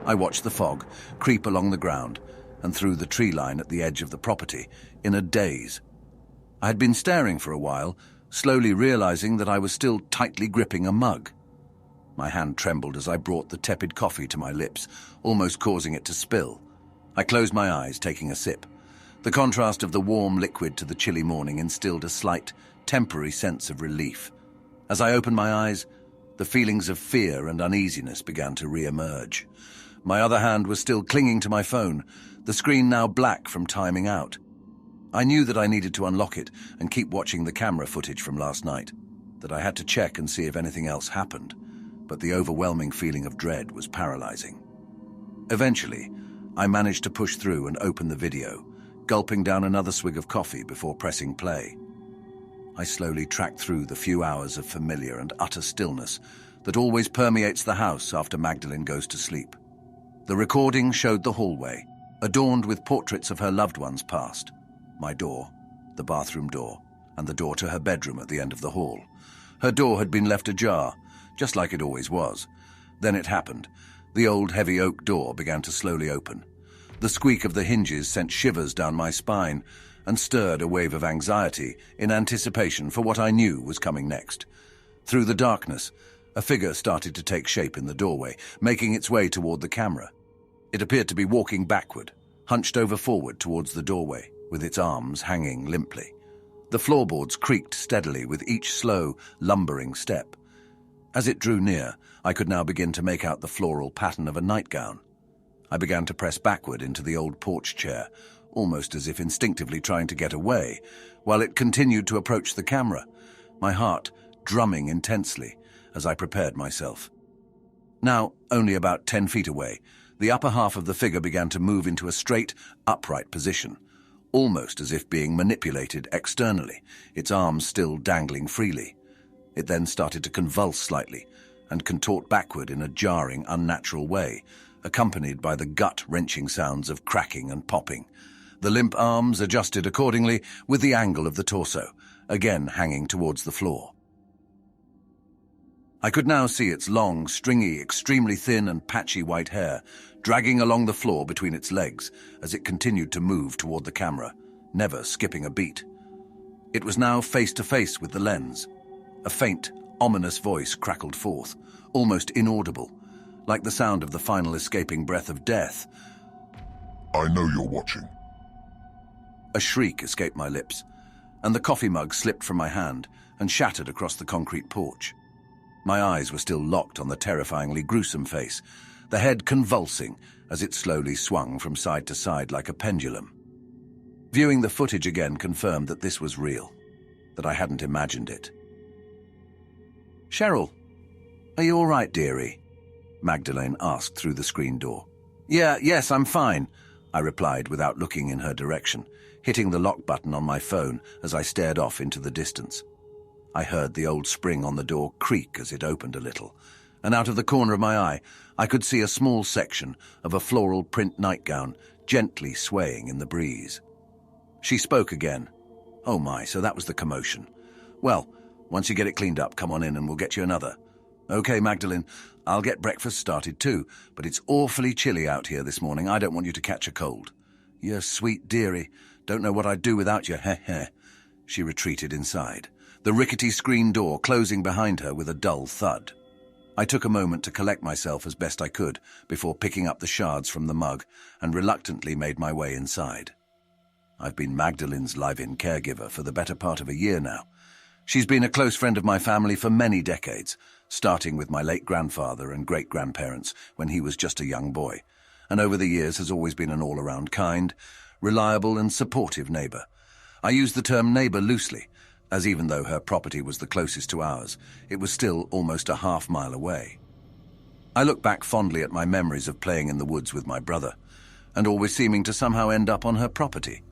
I watched the fog creep along the ground and through the tree line at the edge of the property in a daze. I had been staring for a while, slowly realizing that I was still tightly gripping a mug. My hand trembled as I brought the tepid coffee to my lips, almost causing it to spill. I closed my eyes, taking a sip. The contrast of the warm liquid to the chilly morning instilled a slight, temporary sense of relief. As I opened my eyes, the feelings of fear and uneasiness began to re-emerge. My other hand was still clinging to my phone, the screen now black from timing out. I knew that I needed to unlock it and keep watching the camera footage from last night, that I had to check and see if anything else happened, but the overwhelming feeling of dread was paralyzing. Eventually, I managed to push through and open the video, gulping down another swig of coffee before pressing play. I slowly tracked through the few hours of familiar and utter stillness that always permeates the house after Magdalene goes to sleep. The recording showed the hallway, adorned with portraits of her loved ones past. My door, the bathroom door, and the door to her bedroom at the end of the hall. Her door had been left ajar, just like it always was. Then it happened. The old heavy oak door began to slowly open. The squeak of the hinges sent shivers down my spine and stirred a wave of anxiety in anticipation for what I knew was coming next. Through the darkness, a figure started to take shape in the doorway, making its way toward the camera. It appeared to be walking backward, hunched over forward towards the doorway, with its arms hanging limply. The floorboards creaked steadily with each slow, lumbering step. As it drew near, I could now begin to make out the floral pattern of a nightgown. I began to press backward into the old porch chair, almost as if instinctively trying to get away, while it continued to approach the camera, my heart drumming intensely as I prepared myself. Now, only about 10 feet away, the upper half of the figure began to move into a straight, upright position, almost as if being manipulated externally, its arms still dangling freely. It then started to convulse slightly and contort backward in a jarring, unnatural way, accompanied by the gut-wrenching sounds of cracking and popping. The limp arms adjusted accordingly with the angle of the torso, again hanging towards the floor. I could now see its long, stringy, extremely thin and patchy white hair dragging along the floor between its legs as it continued to move toward the camera, never skipping a beat. It was now face to face with the lens. A faint, ominous voice crackled forth, almost inaudible, like the sound of the final escaping breath of death. I know you're watching. A shriek escaped my lips, and the coffee mug slipped from my hand and shattered across the concrete porch. My eyes were still locked on the terrifyingly gruesome face, the head convulsing as it slowly swung from side to side like a pendulum. Viewing the footage again confirmed that this was real, that I hadn't imagined it. "Cheryl, are you all right, dearie?" Magdalene asked through the screen door. Yes, I'm fine," I replied without looking in her direction, hitting the lock button on my phone as I stared off into the distance. I heard the old spring on the door creak as it opened a little, and out of the corner of my eye, I could see a small section of a floral print nightgown gently swaying in the breeze. She spoke again. "Oh my, so that was the commotion. Well, once you get it cleaned up, come on in and we'll get you another." "Okay, Magdalene, I'll get breakfast started too, but it's awfully chilly out here this morning. I don't want you to catch a cold." "You sweet dearie. Don't know what I'd do without you, heh heh." She retreated inside, the rickety screen door closing behind her with a dull thud. I took a moment to collect myself as best I could before picking up the shards from the mug and reluctantly made my way inside. I've been Magdalene's live-in caregiver for the better part of a year now. She's been a close friend of my family for many decades, starting with my late grandfather and great-grandparents when he was just a young boy, and over the years has always been an all-around kind, reliable and supportive neighbour. I use the term neighbour loosely, as even though her property was the closest to ours, it was still almost a half-mile away. I look back fondly at my memories of playing in the woods with my brother, and always seeming to somehow end up on her property.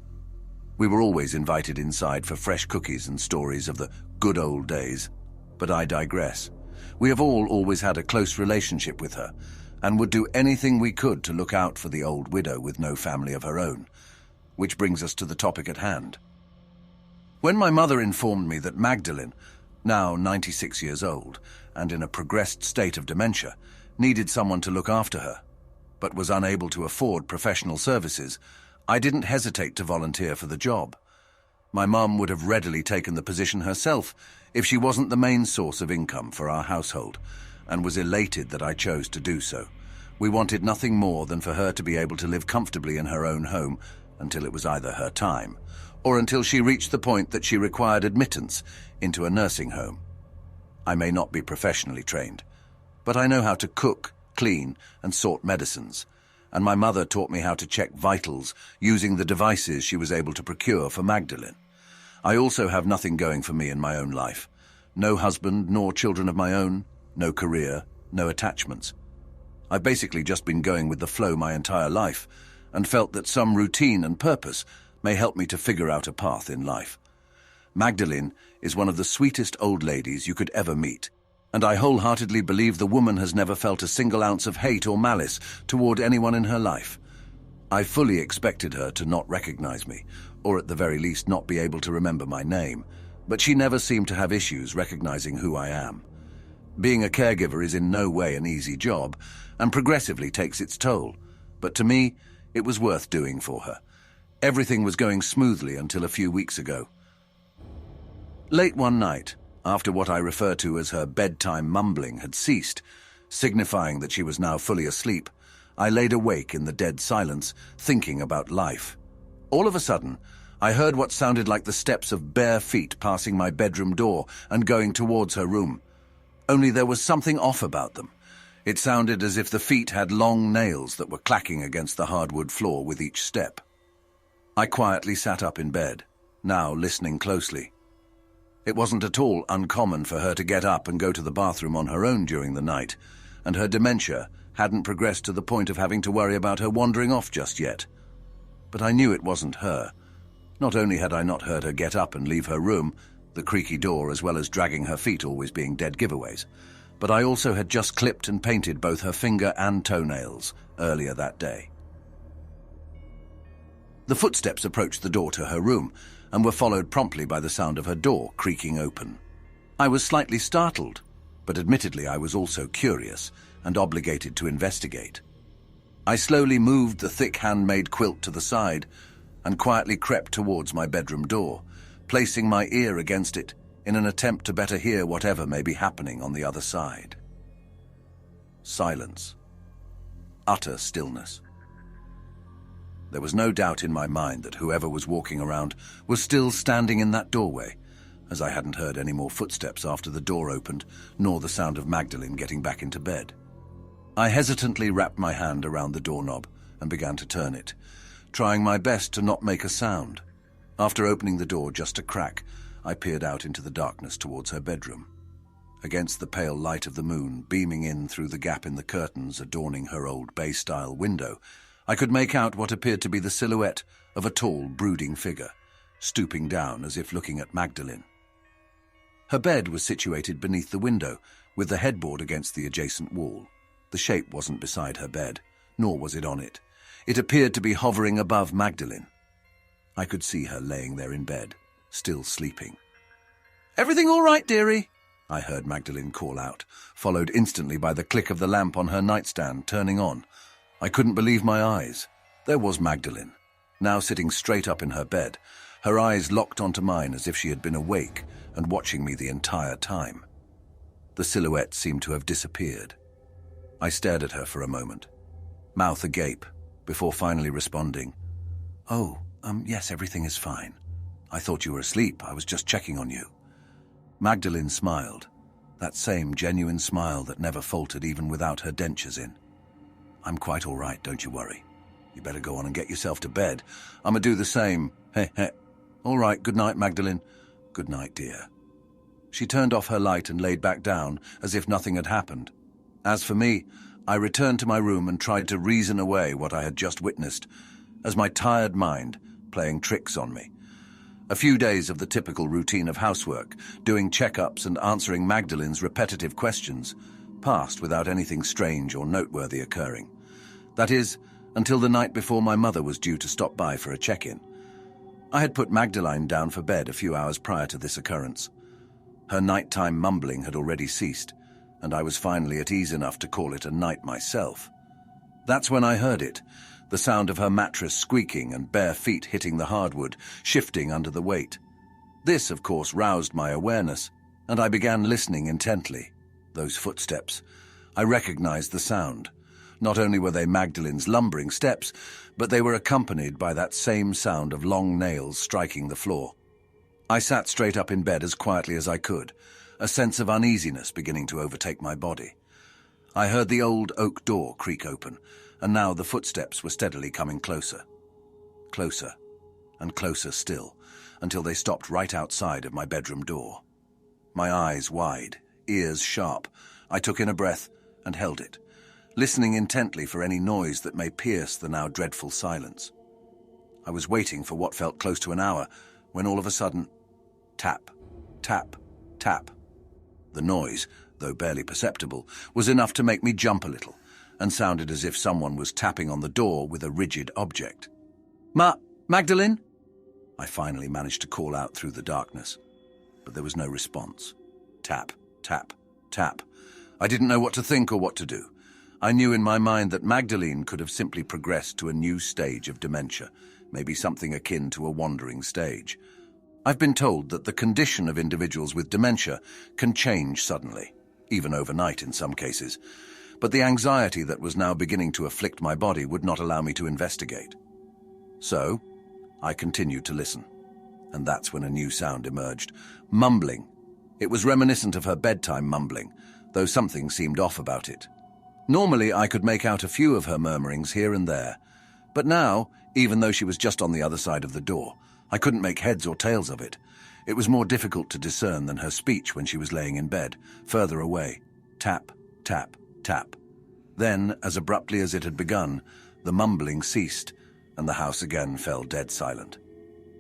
We were always invited inside for fresh cookies and stories of the good old days. But I digress. We have all always had a close relationship with her, and would do anything we could to look out for the old widow with no family of her own. Which brings us to the topic at hand. When my mother informed me that Magdalene, now 96 years old, and in a progressed state of dementia, needed someone to look after her, but was unable to afford professional services, I didn't hesitate to volunteer for the job. My mum would have readily taken the position herself if she wasn't the main source of income for our household, and was elated that I chose to do so. We wanted nothing more than for her to be able to live comfortably in her own home until it was either her time, or until she reached the point that she required admittance into a nursing home. I may not be professionally trained, but I know how to cook, clean, and sort medicines, and my mother taught me how to check vitals using the devices she was able to procure for Magdalene. I also have nothing going for me in my own life. No husband nor children of my own, no career, no attachments. I've basically just been going with the flow my entire life, and felt that some routine and purpose may help me to figure out a path in life. Magdalene is one of the sweetest old ladies you could ever meet, and I wholeheartedly believe the woman has never felt a single ounce of hate or malice toward anyone in her life. I fully expected her to not recognize me, or at the very least not be able to remember my name, but she never seemed to have issues recognizing who I am. Being a caregiver is in no way an easy job, and progressively takes its toll, but to me, it was worth doing for her. Everything was going smoothly until a few weeks ago. Late one night, after what I refer to as her bedtime mumbling had ceased, signifying that she was now fully asleep, I laid awake in the dead silence, thinking about life. All of a sudden, I heard what sounded like the steps of bare feet passing my bedroom door and going towards her room. Only there was something off about them. It sounded as if the feet had long nails that were clacking against the hardwood floor with each step. I quietly sat up in bed, now listening closely. It wasn't at all uncommon for her to get up and go to the bathroom on her own during the night, and her dementia hadn't progressed to the point of having to worry about her wandering off just yet. But I knew it wasn't her. Not only had I not heard her get up and leave her room, the creaky door as well as dragging her feet always being dead giveaways, but I also had just clipped and painted both her finger and toenails earlier that day. The footsteps approached the door to her room, and were followed promptly by the sound of her door creaking open. I was slightly startled, but admittedly I was also curious and obligated to investigate. I slowly moved the thick handmade quilt to the side and quietly crept towards my bedroom door, placing my ear against it in an attempt to better hear whatever may be happening on the other side. Silence. Utter stillness. There was no doubt in my mind that whoever was walking around was still standing in that doorway, as I hadn't heard any more footsteps after the door opened, nor the sound of Magdalene getting back into bed. I hesitantly wrapped my hand around the doorknob and began to turn it, trying my best to not make a sound. After opening the door just a crack, I peered out into the darkness towards her bedroom. Against the pale light of the moon beaming in through the gap in the curtains adorning her old bay-style window, I could make out what appeared to be the silhouette of a tall, brooding figure, stooping down as if looking at Magdalene. Her bed was situated beneath the window, with the headboard against the adjacent wall. The shape wasn't beside her bed, nor was it on it. It appeared to be hovering above Magdalene. I could see her laying there in bed, still sleeping. "Everything all right, dearie?" I heard Magdalene call out, followed instantly by the click of the lamp on her nightstand turning on. I couldn't believe my eyes. There was Magdalene, now sitting straight up in her bed, her eyes locked onto mine as if she had been awake and watching me the entire time. The silhouette seemed to have disappeared. I stared at her for a moment, mouth agape, before finally responding, "Oh, yes, everything is fine. I thought you were asleep. I was just checking on you." Magdalene smiled, that same genuine smile that never faltered even without her dentures in. "I'm quite all right, don't you worry. You better go on and get yourself to bed. I'ma do the same. Heh heh. All right, good night, Magdalene. Good night, dear." She turned off her light and laid back down as if nothing had happened. As for me, I returned to my room and tried to reason away what I had just witnessed, as my tired mind playing tricks on me. A few days of the typical routine of housework, doing checkups and answering Magdalene's repetitive questions, passed without anything strange or noteworthy occurring. That is, until the night before my mother was due to stop by for a check-in. I had put Magdalene down for bed a few hours prior to this occurrence. Her nighttime mumbling had already ceased, and I was finally at ease enough to call it a night myself. That's when I heard it, the sound of her mattress squeaking and bare feet hitting the hardwood, shifting under the weight. This, of course, roused my awareness, and I began listening intently. Those footsteps. I recognized the sound. Not only were they Magdalene's lumbering steps, but they were accompanied by that same sound of long nails striking the floor. I sat straight up in bed as quietly as I could, a sense of uneasiness beginning to overtake my body. I heard the old oak door creak open, and now the footsteps were steadily coming closer. Closer, and closer still, until they stopped right outside of my bedroom door. My eyes wide, ears sharp, I took in a breath and held it, listening intently for any noise that may pierce the now dreadful silence. I was waiting for what felt close to an hour, when all of a sudden, tap, tap, tap. The noise, though barely perceptible, was enough to make me jump a little, and sounded as if someone was tapping on the door with a rigid object. Magdalene? I finally managed to call out through the darkness, but there was no response. Tap, tap, tap. I didn't know what to think or what to do. I knew in my mind that Magdalene could have simply progressed to a new stage of dementia, maybe something akin to a wandering stage. I've been told that the condition of individuals with dementia can change suddenly, even overnight in some cases, but the anxiety that was now beginning to afflict my body would not allow me to investigate. So, I continued to listen, and that's when a new sound emerged. Mumbling. It was reminiscent of her bedtime mumbling, though something seemed off about it. Normally, I could make out a few of her murmurings here and there, but now, even though she was just on the other side of the door, I couldn't make heads or tails of it. It was more difficult to discern than her speech when she was laying in bed, further away. Tap, tap, tap. Then, as abruptly as it had begun, the mumbling ceased, and the house again fell dead silent.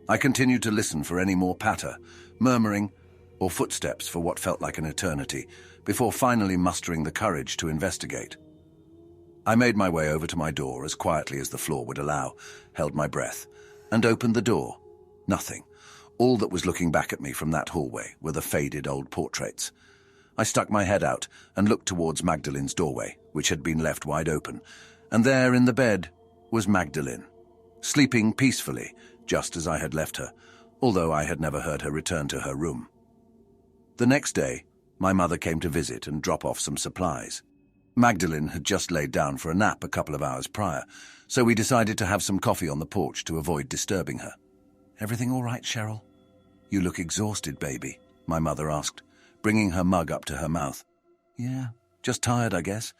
I continued to listen for any more patter, murmuring, or footsteps for what felt like an eternity, before finally mustering the courage to investigate. I made my way over to my door as quietly as the floor would allow, held my breath, and opened the door. Nothing. All that was looking back at me from that hallway were the faded old portraits. I stuck my head out and looked towards Magdalene's doorway, which had been left wide open, and there in the bed was Magdalene, sleeping peacefully, just as I had left her, although I had never heard her return to her room. The next day, my mother came to visit and drop off some supplies. Magdalene had just laid down for a nap a couple of hours prior, so we decided to have some coffee on the porch to avoid disturbing her. "Everything all right, Cheryl?" "You look exhausted, baby," my mother asked, bringing her mug up to her mouth. "Yeah, just tired, I guess.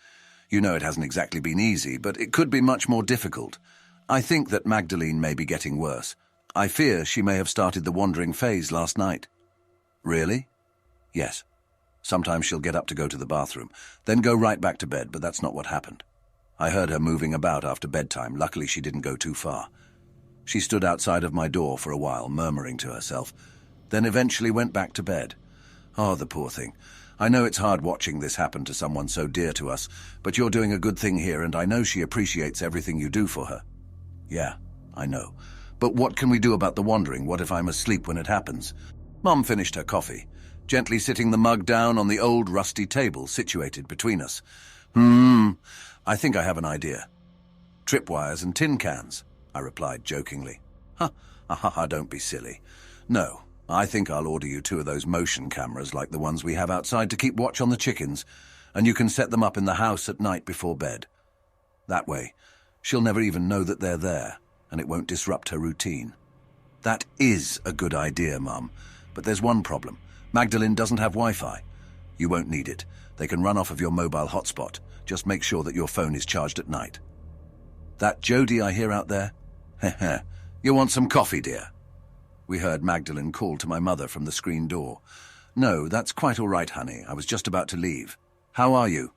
You know it hasn't exactly been easy, but it could be much more difficult. I think that Magdalene may be getting worse. I fear she may have started the wandering phase last night." "Really?" "Yes. Sometimes she'll get up to go to the bathroom, then go right back to bed, but that's not what happened. I heard her moving about after bedtime. Luckily, she didn't go too far. She stood outside of my door for a while, murmuring to herself, then eventually went back to bed. Oh, the poor thing. I know it's hard watching this happen to someone so dear to us, but you're doing a good thing here, and I know she appreciates everything you do for her." "Yeah, I know. But what can we do about the wandering? What if I'm asleep when it happens?" Mum finished her coffee, gently sitting the mug down on the old rusty table situated between us. I think I have an idea. "Tripwires and tin cans," I replied jokingly. Don't be silly. No, I think I'll order you 2 of those motion cameras like the ones we have outside to keep watch on the chickens, and you can set them up in the house at night before bed. That way, she'll never even know that they're there, and it won't disrupt her routine." "That is a good idea, Mum, but there's one problem. Magdalene doesn't have Wi-Fi. You won't need it. They can run off of your mobile hotspot. Just make sure that your phone is charged at night." "That Jody I hear out there?" "You want some coffee, dear?" We heard Magdalene call to my mother from the screen door. "No, that's quite all right, honey. I was just about to leave. How are you?"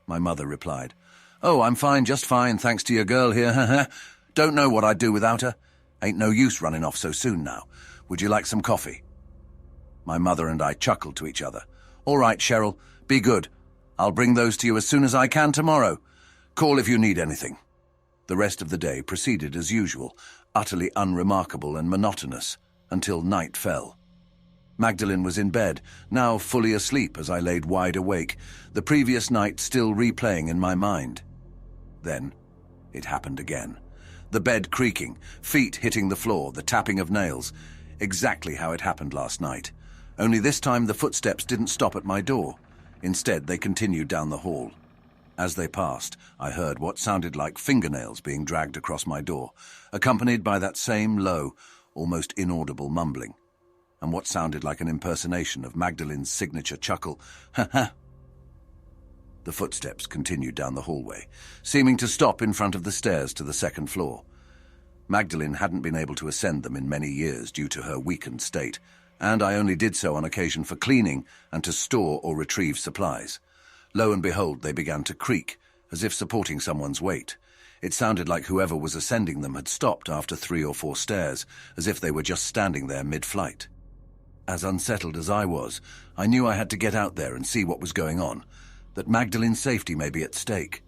My mother replied, "Oh, I'm fine, just fine, thanks to your girl here. Don't know what I'd do without her. Ain't no use running off so soon now. Would you like some coffee?" My mother and I chuckled to each other. "All right, Cheryl, be good. I'll bring those to you as soon as I can tomorrow. Call if you need anything." The rest of the day proceeded as usual, utterly unremarkable and monotonous, until night fell. Magdalene was in bed, now fully asleep as I laid wide awake, the previous night still replaying in my mind. Then, it happened again. The bed creaking, feet hitting the floor, the tapping of nails. Exactly how it happened last night. Only this time the footsteps didn't stop at my door. Instead, they continued down the hall. As they passed, I heard what sounded like fingernails being dragged across my door, accompanied by that same low, almost inaudible mumbling, and what sounded like an impersonation of Magdalene's signature chuckle, ha ha. The footsteps continued down the hallway, seeming to stop in front of the stairs to the second floor. Magdalene hadn't been able to ascend them in many years due to her weakened state, and I only did so on occasion for cleaning and to store or retrieve supplies. Lo and behold, they began to creak, as if supporting someone's weight. It sounded like whoever was ascending them had stopped after 3 or 4 stairs, as if they were just standing there mid-flight. As unsettled as I was, I knew I had to get out there and see what was going on, that Magdalene's safety may be at stake.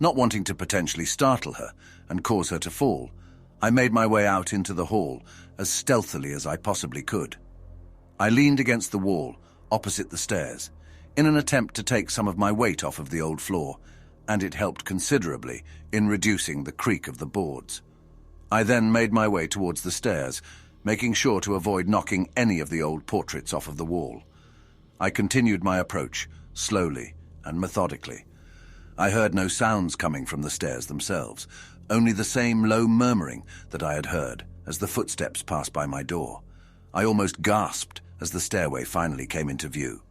Not wanting to potentially startle her and cause her to fall, I made my way out into the hall as stealthily as I possibly could. I leaned against the wall, opposite the stairs, in an attempt to take some of my weight off of the old floor, and it helped considerably in reducing the creak of the boards. I then made my way towards the stairs, making sure to avoid knocking any of the old portraits off of the wall. I continued my approach, slowly and methodically. I heard no sounds coming from the stairs themselves, only the same low murmuring that I had heard as the footsteps passed by my door. I almost gasped as the stairway finally came into view.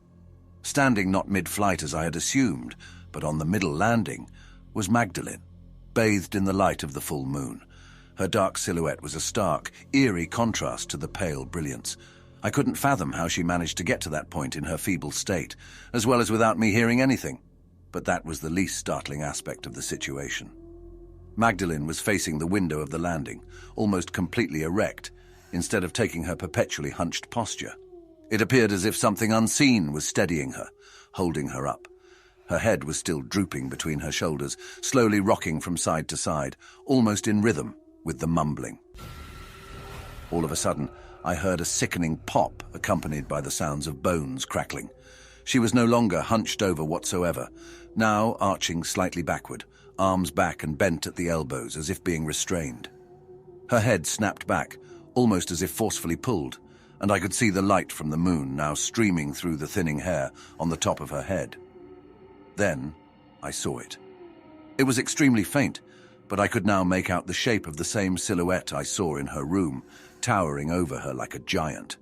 Standing not mid-flight as I had assumed, but on the middle landing, was Magdalene, bathed in the light of the full moon. Her dark silhouette was a stark, eerie contrast to the pale brilliance. I couldn't fathom how she managed to get to that point in her feeble state, as well as without me hearing anything. But that was the least startling aspect of the situation. Magdalene was facing the window of the landing, almost completely erect, instead of taking her perpetually hunched posture. It appeared as if something unseen was steadying her, holding her up. Her head was still drooping between her shoulders, slowly rocking from side to side, almost in rhythm with the mumbling. All of a sudden, I heard a sickening pop accompanied by the sounds of bones crackling. She was no longer hunched over whatsoever, now arching slightly backward, arms back and bent at the elbows as if being restrained. Her head snapped back, almost as if forcefully pulled, and I could see the light from the moon now streaming through the thinning hair on the top of her head. Then I saw it. It was extremely faint, but I could now make out the shape of the same silhouette I saw in her room, towering over her like a giant.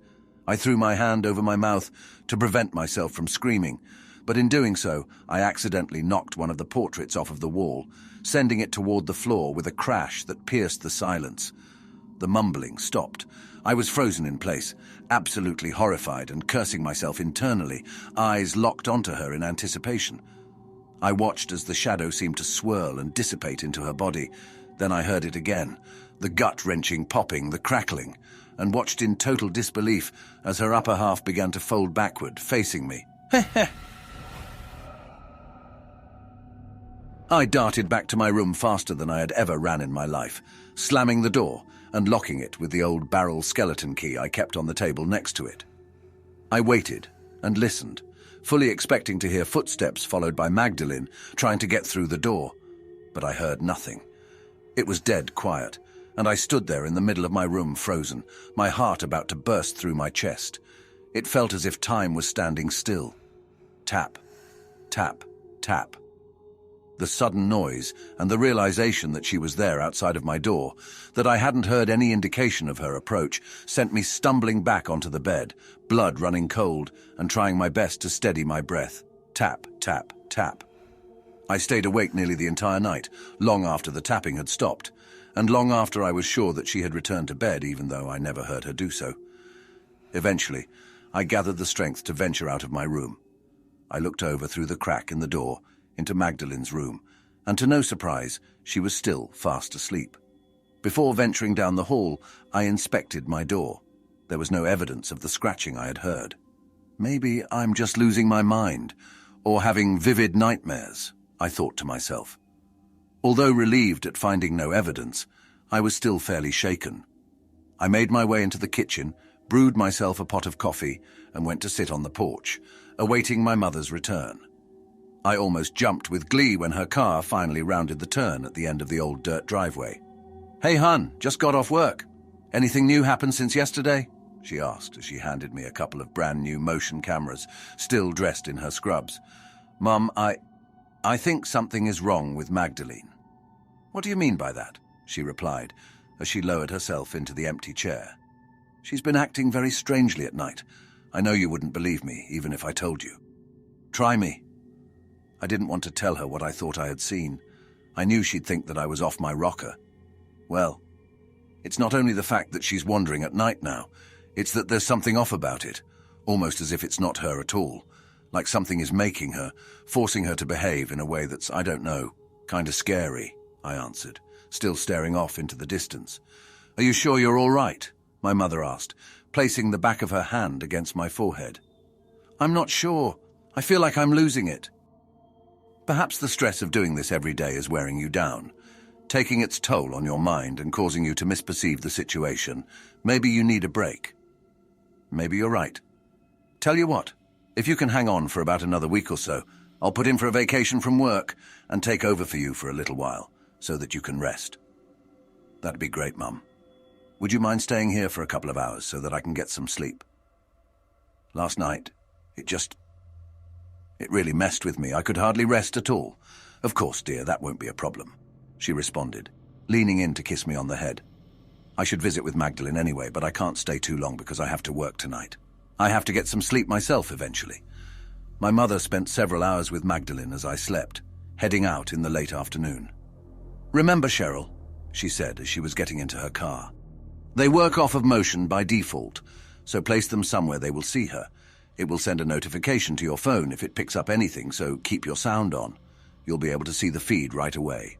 I threw my hand over my mouth to prevent myself from screaming, but in doing so, I accidentally knocked one of the portraits off of the wall, sending it toward the floor with a crash that pierced the silence. The mumbling stopped. I was frozen in place, absolutely horrified and cursing myself internally, eyes locked onto her in anticipation. I watched as the shadow seemed to swirl and dissipate into her body. Then I heard it again, the gut-wrenching popping, the crackling, and watched in total disbelief as her upper half began to fold backward, facing me. I darted back to my room faster than I had ever ran in my life, slamming the door and locking it with the old barrel skeleton key I kept on the table next to it. I waited and listened, fully expecting to hear footsteps followed by Magdalene trying to get through the door, but I heard nothing. It was dead quiet, and I stood there in the middle of my room frozen, my heart about to burst through my chest. It felt as if time was standing still. Tap, tap, tap. The sudden noise and the realization that she was there outside of my door, that I hadn't heard any indication of her approach, sent me stumbling back onto the bed, blood running cold and trying my best to steady my breath. Tap, tap, tap. I stayed awake nearly the entire night, long after the tapping had stopped, and long after I was sure that she had returned to bed, even though I never heard her do so. Eventually, I gathered the strength to venture out of my room. I looked over through the crack in the door into Magdalene's room, and to no surprise, she was still fast asleep. Before venturing down the hall, I inspected my door. There was no evidence of the scratching I had heard. Maybe I'm just losing my mind, or having vivid nightmares, I thought to myself. Although relieved at finding no evidence, I was still fairly shaken. I made my way into the kitchen, brewed myself a pot of coffee, and went to sit on the porch, awaiting my mother's return. I almost jumped with glee when her car finally rounded the turn at the end of the old dirt driveway. "Hey, hun, just got off work. Anything new happened since yesterday?" she asked as she handed me a couple of brand-new motion cameras, still dressed in her scrubs. "Mum, I think something is wrong with Magdalene." "What do you mean by that?" she replied as she lowered herself into the empty chair. "She's been acting very strangely at night. I know you wouldn't believe me, even if I told you." "Try me." I didn't want to tell her what I thought I had seen. I knew she'd think that I was off my rocker. Well, it's not only the fact that she's wandering at night now, it's that there's something off about it, almost as if it's not her at all, like something is making her, forcing her to behave in a way that's, I don't know, kind of scary, I answered, still staring off into the distance. "Are you sure you're all right?" my mother asked, placing the back of her hand against my forehead. "I'm not sure. I feel like I'm losing it." Perhaps the stress of doing this every day is wearing you down, taking its toll on your mind and causing you to misperceive the situation. Maybe you need a break. Maybe you're right. Tell you what, if you can hang on for about another week or so, I'll put in for a vacation from work and take over for you for a little while, so that you can rest. That'd be great, Mum. Would you mind staying here for a couple of hours so that I can get some sleep? Last night, it really messed with me. I could hardly rest at all. "Of course, dear, that won't be a problem," she responded, leaning in to kiss me on the head. "I should visit with Magdalene anyway, but I can't stay too long because I have to work tonight. I have to get some sleep myself eventually." My mother spent several hours with Magdalene as I slept, heading out in the late afternoon. "Remember, Cheryl," she said as she was getting into her car, "they work off of motion by default, so place them somewhere they will see her. It will send a notification to your phone if it picks up anything, so keep your sound on. You'll be able to see the feed right away."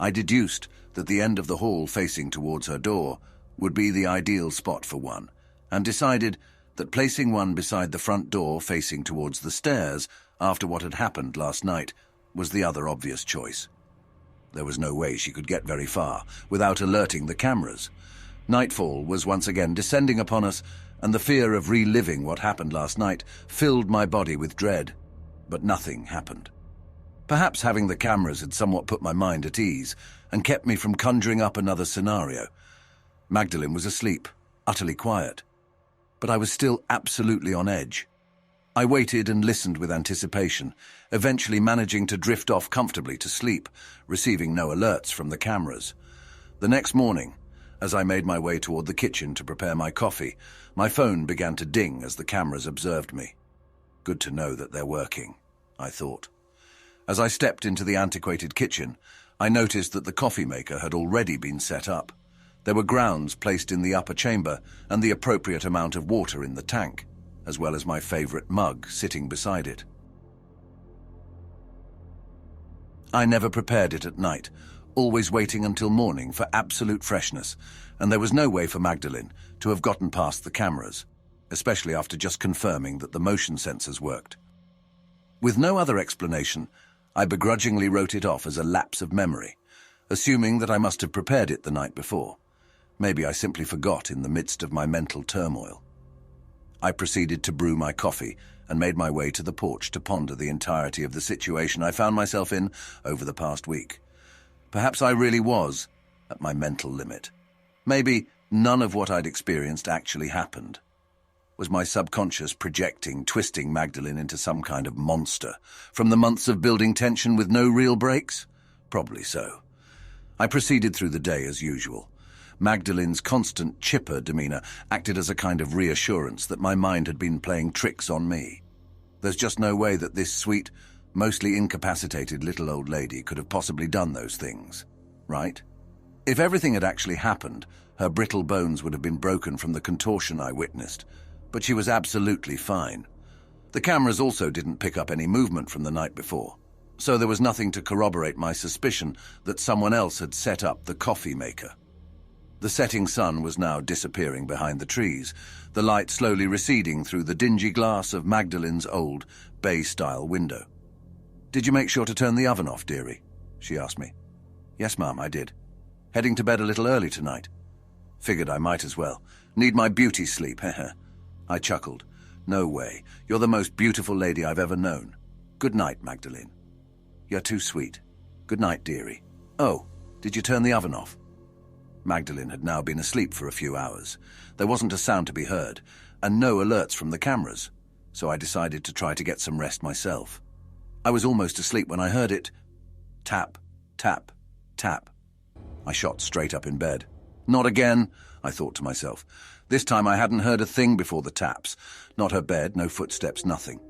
I deduced that the end of the hall facing towards her door would be the ideal spot for one, and decided that placing one beside the front door facing towards the stairs after what had happened last night was the other obvious choice. There was no way she could get very far without alerting the cameras. Nightfall was once again descending upon us, and the fear of reliving what happened last night filled my body with dread. But nothing happened. Perhaps having the cameras had somewhat put my mind at ease and kept me from conjuring up another scenario. Magdalene was asleep, utterly quiet, but I was still absolutely on edge. I waited and listened with anticipation, eventually managing to drift off comfortably to sleep, receiving no alerts from the cameras. The next morning, as I made my way toward the kitchen to prepare my coffee, my phone began to ding as the cameras observed me. Good to know that they're working, I thought. As I stepped into the antiquated kitchen, I noticed that the coffee maker had already been set up. There were grounds placed in the upper chamber and the appropriate amount of water in the tank, as well as my favorite mug sitting beside it. I never prepared it at night, always waiting until morning for absolute freshness, and there was no way for Magdalene to have gotten past the cameras, especially after just confirming that the motion sensors worked. With no other explanation, I begrudgingly wrote it off as a lapse of memory, assuming that I must have prepared it the night before. Maybe I simply forgot in the midst of my mental turmoil. I proceeded to brew my coffee and made my way to the porch to ponder the entirety of the situation I found myself in over the past week. Perhaps I really was at my mental limit. Maybe none of what I'd experienced actually happened. Was my subconscious projecting, twisting Magdalene into some kind of monster from the months of building tension with no real breaks? Probably so. I proceeded through the day as usual. Magdalene's constant chipper demeanor acted as a kind of reassurance that my mind had been playing tricks on me. There's just no way that this sweet, mostly incapacitated little old lady could have possibly done those things, right? If everything had actually happened, her brittle bones would have been broken from the contortion I witnessed, but she was absolutely fine. The cameras also didn't pick up any movement from the night before, so there was nothing to corroborate my suspicion that someone else had set up the coffee maker. The setting sun was now disappearing behind the trees, the light slowly receding through the dingy glass of Magdalene's old bay-style window. "Did you make sure to turn the oven off, dearie?" she asked me. "Yes, Mum, I did. Heading to bed a little early tonight. Figured I might as well. Need my beauty sleep, heh heh." I chuckled. "No way. You're the most beautiful lady I've ever known." Good night, Magdalene. You're too sweet. Good night, dearie. Oh, did you turn the oven off? Magdalene had now been asleep for a few hours. There wasn't a sound to be heard, and no alerts from the cameras, so I decided to try to get some rest myself. I was almost asleep when I heard it. Tap, tap, tap. I shot straight up in bed. Not again, I thought to myself. This time I hadn't heard a thing before the taps. Not her bed, no footsteps, nothing.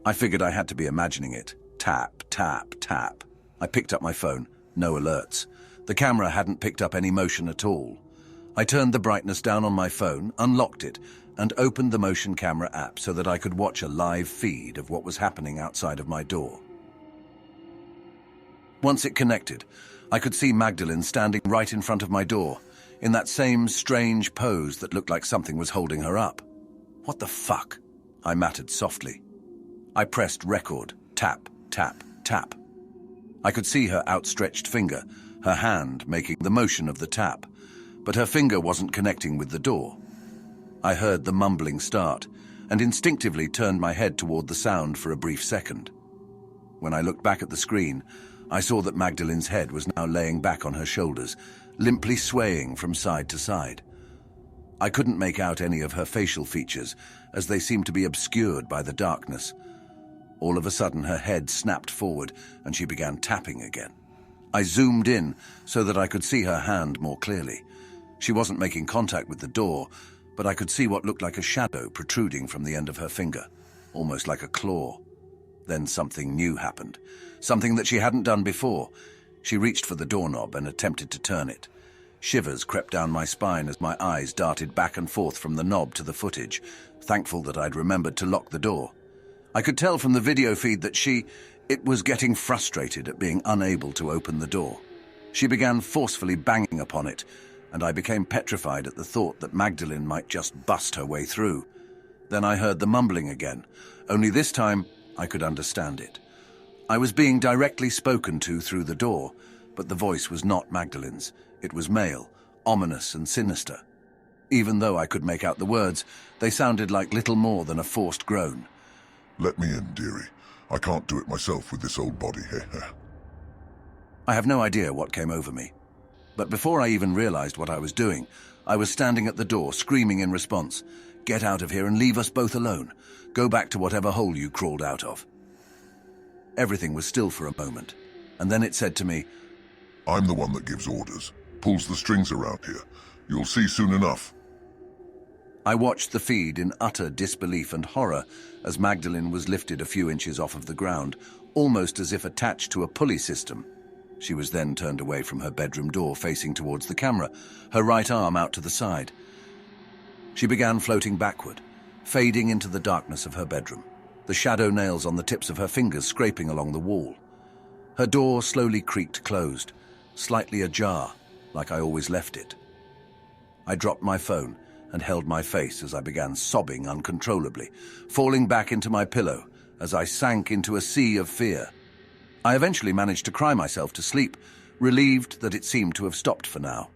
I figured I had to be imagining it. Tap, tap, tap. I picked up my phone. No alerts. The camera hadn't picked up any motion at all. I turned the brightness down on my phone, unlocked it, and opened the motion camera app so that I could watch a live feed of what was happening outside of my door. Once it connected, I could see Magdalene standing right in front of my door, in that same strange pose that looked like something was holding her up. What the fuck? I mattered softly. I pressed record. Tap, tap, tap. I could see her outstretched finger, her hand making the motion of the tap, but her finger wasn't connecting with the door. I heard the mumbling start, and instinctively turned my head toward the sound for a brief second. When I looked back at the screen, I saw that Magdalene's head was now laying back on her shoulders, limply swaying from side to side. I couldn't make out any of her facial features, as they seemed to be obscured by the darkness. All of a sudden, her head snapped forward, and she began tapping again. I zoomed in so that I could see her hand more clearly. She wasn't making contact with the door, but I could see what looked like a shadow protruding from the end of her finger, almost like a claw. Then something new happened, something that she hadn't done before. She reached for the doorknob and attempted to turn it. Shivers crept down my spine as my eyes darted back and forth from the knob to the footage, thankful that I'd remembered to lock the door. I could tell from the video feed that it was getting frustrated at being unable to open the door. She began forcefully banging upon it, and I became petrified at the thought that Magdalene might just bust her way through. Then I heard the mumbling again, only this time I could understand it. I was being directly spoken to through the door, but the voice was not Magdalene's. It was male, ominous and sinister. Even though I could make out the words, they sounded like little more than a forced groan. Let me in, dearie. I can't do it myself with this old body here. I have no idea what came over me. But before I even realized what I was doing, I was standing at the door, screaming in response, "Get out of here and leave us both alone. Go back to whatever hole you crawled out of." Everything was still for a moment, and then it said to me, I'm the one that gives orders, pulls the strings around here. You'll see soon enough. I watched the feed in utter disbelief and horror as Magdalene was lifted a few inches off of the ground, almost as if attached to a pulley system. She was then turned away from her bedroom door facing towards the camera, her right arm out to the side. She began floating backward, fading into the darkness of her bedroom, the shadow nails on the tips of her fingers scraping along the wall. Her door slowly creaked closed, slightly ajar, like I always left it. I dropped my phone and held my face as I began sobbing uncontrollably, falling back into my pillow as I sank into a sea of fear. I eventually managed to cry myself to sleep, relieved that it seemed to have stopped for now.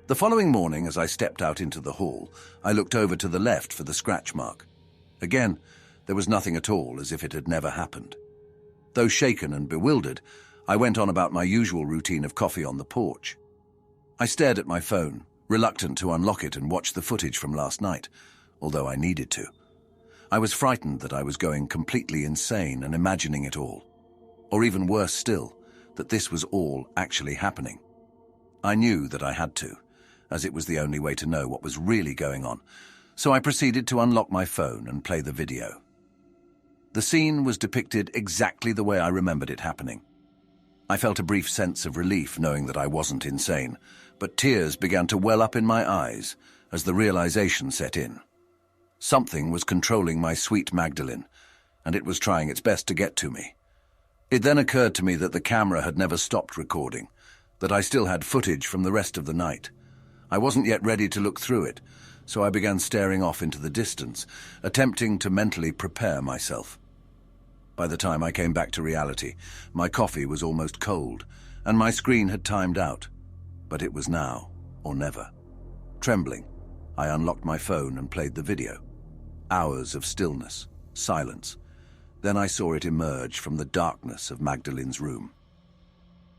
The following morning, as I stepped out into the hall, I looked over to the left for the scratch mark. Again, there was nothing at all, as if it had never happened. Though shaken and bewildered, I went on about my usual routine of coffee on the porch. I stared at my phone, reluctant to unlock it and watch the footage from last night, although I needed to. I was frightened that I was going completely insane and imagining it all. Or even worse still, that this was all actually happening. I knew that I had to, as it was the only way to know what was really going on, so I proceeded to unlock my phone and play the video. The scene was depicted exactly the way I remembered it happening. I felt a brief sense of relief knowing that I wasn't insane, but tears began to well up in my eyes as the realization set in. Something was controlling my sweet Magdalene, and it was trying its best to get to me. It then occurred to me that the camera had never stopped recording, that I still had footage from the rest of the night. I wasn't yet ready to look through it, so I began staring off into the distance, attempting to mentally prepare myself. By the time I came back to reality, my coffee was almost cold, and my screen had timed out. But it was now or never. Trembling, I unlocked my phone and played the video. Hours of stillness, silence. Then I saw it emerge from the darkness of Magdalene's room.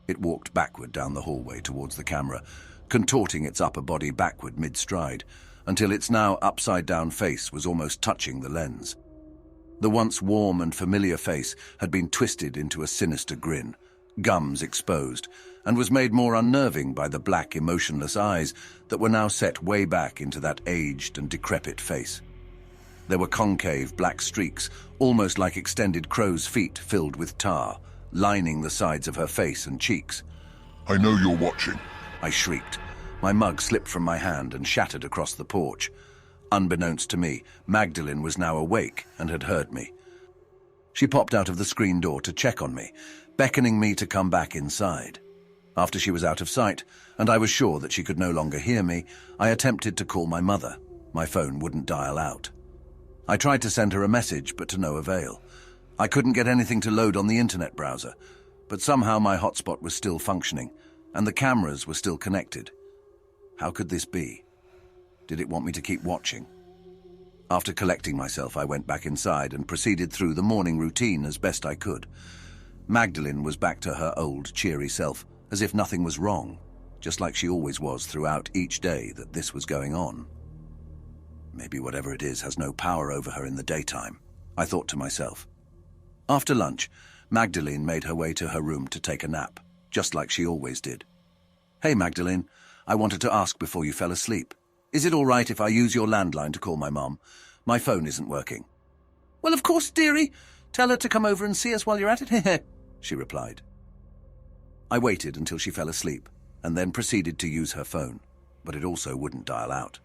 It walked backward down the hallway towards the camera, contorting its upper body backward mid-stride, until its now upside-down face was almost touching the lens. The once warm and familiar face had been twisted into a sinister grin, gums exposed, and was made more unnerving by the black, emotionless eyes that were now set way back into that aged and decrepit face. There were concave black streaks, almost like extended crow's feet filled with tar, lining the sides of her face and cheeks. I know you're watching. I shrieked. My mug slipped from my hand and shattered across the porch. Unbeknownst to me, Magdalene was now awake and had heard me. She popped out of the screen door to check on me, beckoning me to come back inside. After she was out of sight, and I was sure that she could no longer hear me, I attempted to call my mother. My phone wouldn't dial out. I tried to send her a message, but to no avail. I couldn't get anything to load on the internet browser, but somehow my hotspot was still functioning, and the cameras were still connected. How could this be? Did it want me to keep watching? After collecting myself, I went back inside and proceeded through the morning routine as best I could. Magdalene was back to her old, cheery self, as if nothing was wrong, just like she always was throughout each day that this was going on. Maybe whatever it is has no power over her in the daytime, I thought to myself. After lunch, Magdalene made her way to her room to take a nap, just like she always did. "Hey, Magdalene, I wanted to ask before you fell asleep. Is it all right if I use your landline to call my mom? My phone isn't working." "Well, of course, dearie. Tell her to come over and see us while you're at it," she replied. I waited until she fell asleep, and then proceeded to use her phone, but it also wouldn't dial out.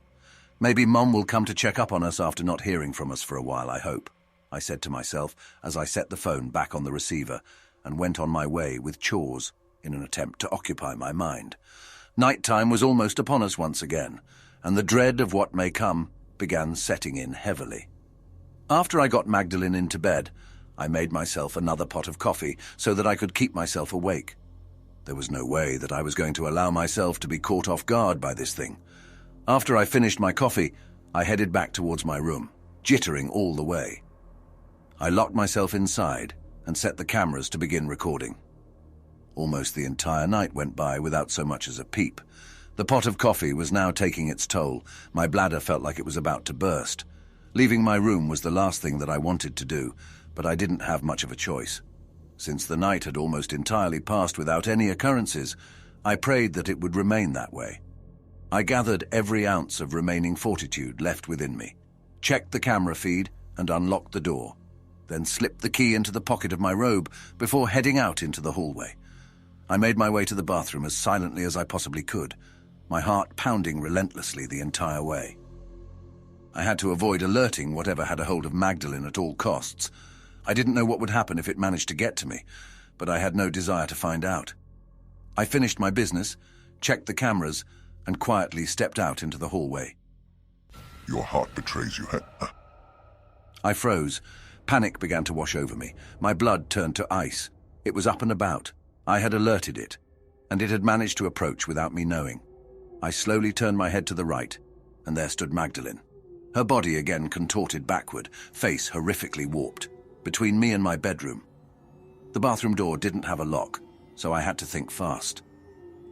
"Maybe Mom will come to check up on us after not hearing from us for a while, I hope," I said to myself as I set the phone back on the receiver and went on my way with chores in an attempt to occupy my mind. Nighttime was almost upon us once again, and the dread of what may come began setting in heavily. After I got Magdalene into bed, I made myself another pot of coffee so that I could keep myself awake. There was no way that I was going to allow myself to be caught off guard by this thing. After I finished my coffee, I headed back towards my room, jittering all the way. I locked myself inside and set the cameras to begin recording. Almost the entire night went by without so much as a peep. The pot of coffee was now taking its toll. My bladder felt like it was about to burst. Leaving my room was the last thing that I wanted to do, but I didn't have much of a choice. Since the night had almost entirely passed without any occurrences, I prayed that it would remain that way. I gathered every ounce of remaining fortitude left within me, checked the camera feed and unlocked the door, then slipped the key into the pocket of my robe before heading out into the hallway. I made my way to the bathroom as silently as I possibly could, my heart pounding relentlessly the entire way. I had to avoid alerting whatever had a hold of Magdalene at all costs. I didn't know what would happen if it managed to get to me, but I had no desire to find out. I finished my business, checked the cameras, and quietly stepped out into the hallway. Your heart betrays you, huh? I froze. Panic began to wash over me. My blood turned to ice. It was up and about. I had alerted it, and it had managed to approach without me knowing. I slowly turned my head to the right, and there stood Magdalene. Her body again contorted backward, face horrifically warped, between me and my bedroom. The bathroom door didn't have a lock, so I had to think fast.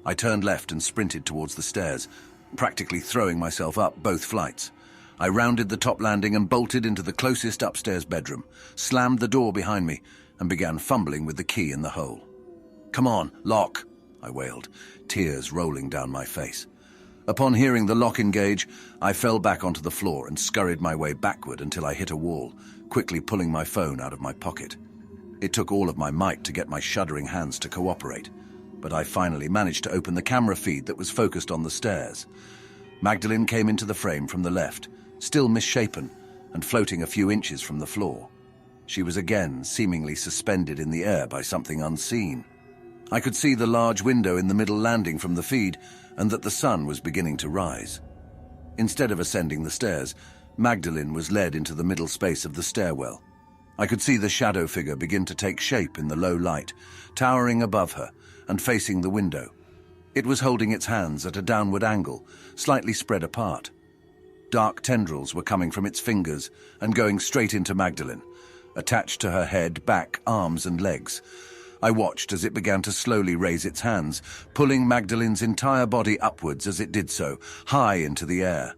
I turned left and sprinted towards the stairs, practically throwing myself up both flights. I rounded the top landing and bolted into the closest upstairs bedroom, slammed the door behind me, and began fumbling with the key in the hole. "Come on, lock," I wailed, tears rolling down my face. Upon hearing the lock engage, I fell back onto the floor and scurried my way backward until I hit a wall, quickly pulling my phone out of my pocket. It took all of my might to get my shuddering hands to cooperate, but I finally managed to open the camera feed that was focused on the stairs. Magdalene came into the frame from the left, still misshapen and floating a few inches from the floor. She was again seemingly suspended in the air by something unseen. I could see the large window in the middle landing from the feed, and that the sun was beginning to rise. Instead of ascending the stairs, Magdalene was led into the middle space of the stairwell. I could see the shadow figure begin to take shape in the low light, towering above her and facing the window. It was holding its hands at a downward angle, slightly spread apart. Dark tendrils were coming from its fingers and going straight into Magdalene. attached to her head, back, arms and legs. I watched as it began to slowly raise its hands, pulling Magdalene's entire body upwards as it did so, high into the air.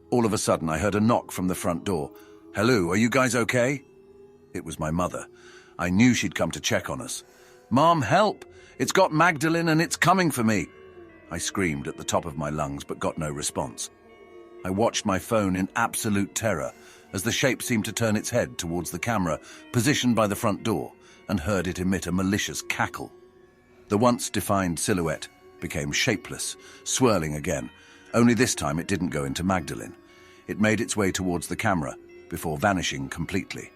All of a sudden, I heard a knock from the front door. "Hello, are you guys okay?" It was my mother. I knew she'd come to check on us. "Mom, help! It's got Magdalene and it's coming for me!" I screamed at the top of my lungs but got no response. I watched my phone in absolute terror as the shape seemed to turn its head towards the camera positioned by the front door, and heard it emit a malicious cackle. The once defined silhouette became shapeless, swirling again, only this time it didn't go into Magdalene. It made its way towards the camera before vanishing completely.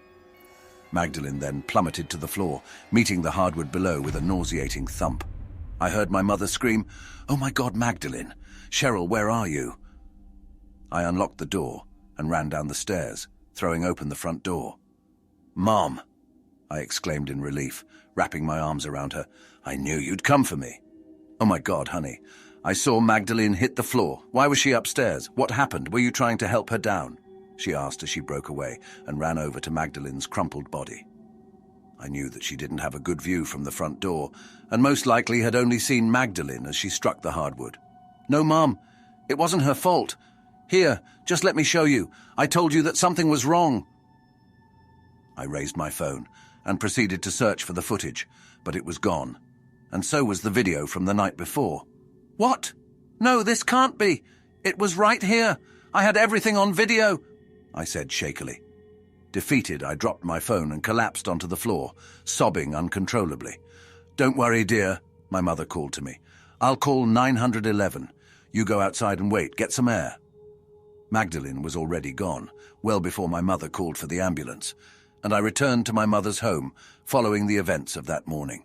Magdalene then plummeted to the floor, meeting the hardwood below with a nauseating thump. I heard my mother scream, "Oh my God, Magdalene! Cheryl, where are you?" I unlocked the door and ran down the stairs, throwing open the front door. "Mom!" I exclaimed in relief, wrapping my arms around her. "I knew you'd come for me." "Oh my God, honey. I saw Magdalene hit the floor. Why was she upstairs? What happened? Were you trying to help her down?" she asked as she broke away and ran over to Magdalene's crumpled body. I knew that she didn't have a good view from the front door, and most likely had only seen Magdalene as she struck the hardwood. "No, Mom. It wasn't her fault. Here, just let me show you. I told you that something was wrong." I raised my phone and proceeded to search for the footage, but it was gone. And so was the video from the night before. "What? No, this can't be. It was right here. I had everything on video," I said shakily. Defeated, I dropped my phone and collapsed onto the floor, sobbing uncontrollably. "Don't worry, dear," my mother called to me. "I'll call 911. You go outside and wait. Get some air." Magdalene was already gone, well before my mother called for the ambulance, and I returned to my mother's home following the events of that morning.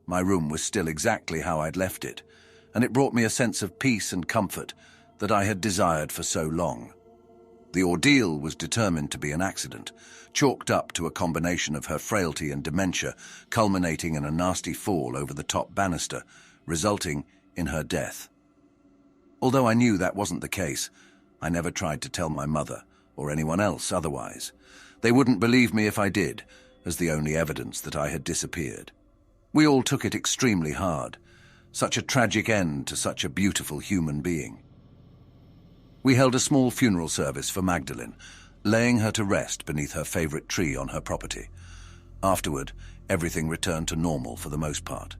My room was still exactly how I'd left it, and it brought me a sense of peace and comfort that I had desired for so long. The ordeal was determined to be an accident, chalked up to a combination of her frailty and dementia, culminating in a nasty fall over the top banister, resulting in her death. Although I knew that wasn't the case, I never tried to tell my mother or anyone else otherwise. They wouldn't believe me if I did, as the only evidence that I had disappeared. We all took it extremely hard. Such a tragic end to such a beautiful human being. We held a small funeral service for Magdalene, laying her to rest beneath her favorite tree on her property. Afterward, everything returned to normal for the most part.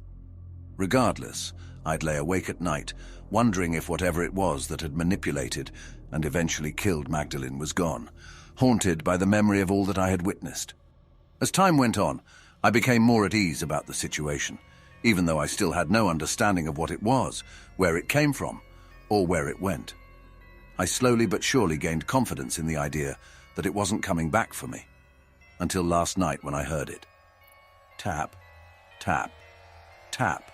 Regardless, I'd lay awake at night, wondering if whatever it was that had manipulated and eventually killed Magdalene was gone, haunted by the memory of all that I had witnessed. As time went on, I became more at ease about the situation, even though I still had no understanding of what it was, where it came from, or where it went. I slowly but surely gained confidence in the idea that it wasn't coming back for me, until last night when I heard it. Tap, tap, tap.